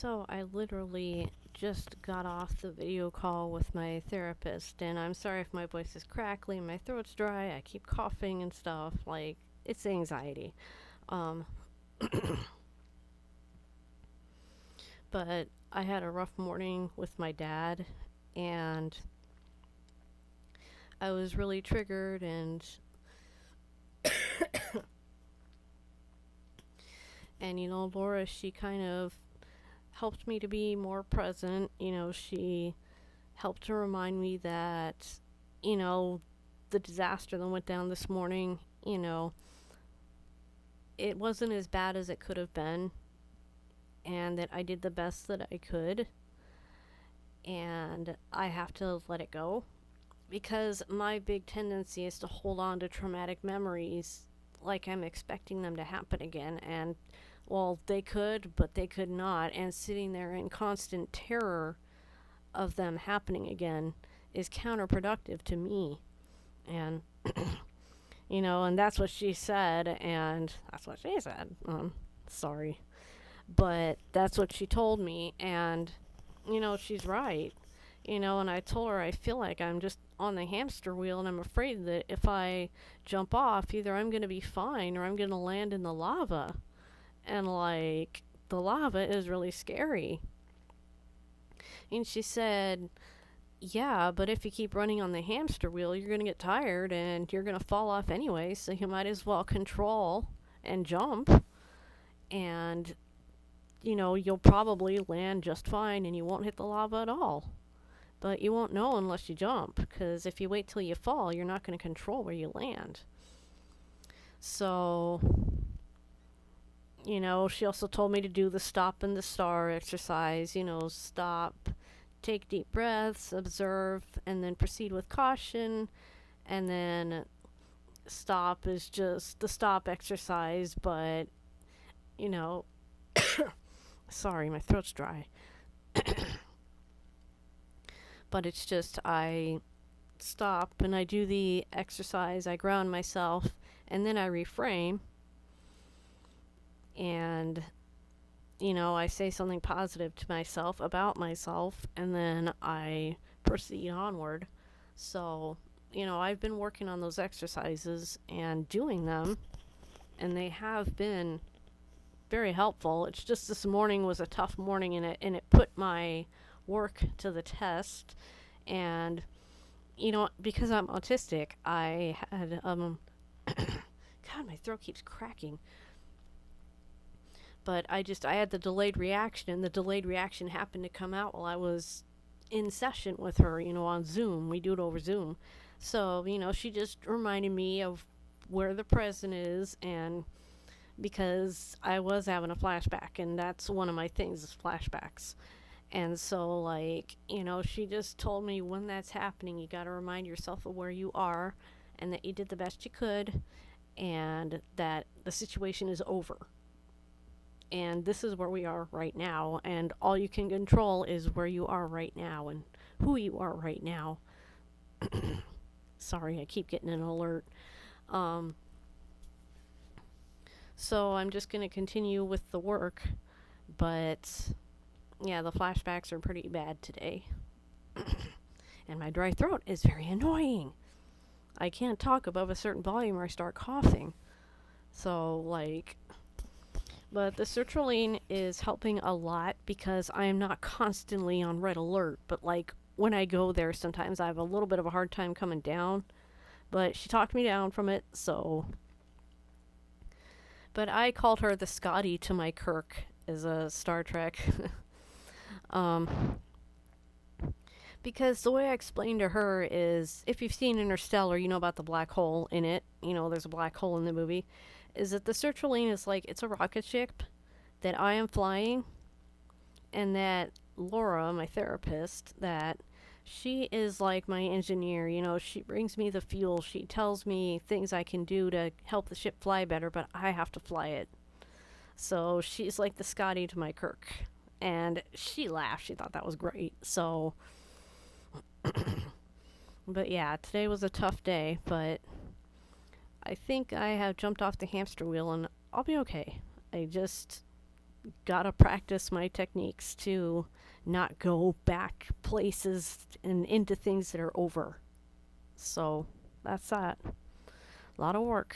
So I literally just got off the video call with my therapist, and I'm sorry if my voice is crackly, my throat's dry, I keep coughing and stuff. Like, it's anxiety. Um, but I had a rough morning with my dad, and I was really triggered, and Laura, she kind of helped me to be more present. She helped to remind me that, you know, the disaster that went down this morning, it wasn't as bad as it could have been, and that I did the best that I could, and I have to let it go. Because my big tendency is to hold on to traumatic memories like I'm expecting them to happen again, and well, they could, but they could not, and sitting there in constant terror of them happening again is counterproductive to me. And and that's what she said, and that's what she said. Sorry. But that's what she told me, and, she's right. And I told her I feel like I'm just on the hamster wheel, and I'm afraid that if I jump off, either I'm going to be fine or I'm going to land in the lava. And, like, the lava is really scary. And she said, yeah, but if you keep running on the hamster wheel, you're going to get tired and you're going to fall off anyway, so you might as well control and jump. And, you'll probably land just fine and you won't hit the lava at all. But you won't know unless you jump, because if you wait till you fall, you're not going to control where you land. So, she also told me to do the stop and the star exercise. Stop, take deep breaths, observe, and then proceed with caution. And then stop is just the stop exercise, but, sorry, my throat's dry. But it's just I stop and I do the exercise, I ground myself, and then I reframe. And, I say something positive to myself about myself, and then I proceed onward. So, I've been working on those exercises and doing them, and they have been very helpful. It's just this morning was a tough morning, and it put my work to the test. And because I'm autistic, I had God, my throat keeps cracking. But I had the delayed reaction, and the delayed reaction happened to come out while I was in session with her, on Zoom. We do it over Zoom. So, she just reminded me of where the present is, and because I was having a flashback, and that's one of my things is flashbacks. And so, she just told me when that's happening, you got to remind yourself of where you are and that you did the best you could and that the situation is over. And this is where we are right now, and all you can control is where you are right now and who you are right now. Sorry, I keep getting an alert. So I'm just going to continue with the work, but yeah, the flashbacks are pretty bad today. And my dry throat is very annoying. I can't talk above a certain volume or I start coughing. So, but the sertraline is helping a lot because I am not constantly on red alert. But, when I go there, sometimes I have a little bit of a hard time coming down. But she talked me down from it, so. But I called her the Scotty to my Kirk as a Star Trek. Because the way I explained to her is, if you've seen Interstellar, you know about the black hole in it. There's a black hole in the movie. Is that the sertraline is it's a rocket ship that I am flying, and that Laura, my therapist, that she is like my engineer. She brings me the fuel. She tells me things I can do to help the ship fly better, but I have to fly it. So she's like the Scotty to my Kirk. And she laughed. She thought that was great. So, but yeah, today was a tough day, but I think I have jumped off the hamster wheel and I'll be okay. I just gotta practice my techniques to not go back places and into things that are over. So that's that. A lot of work.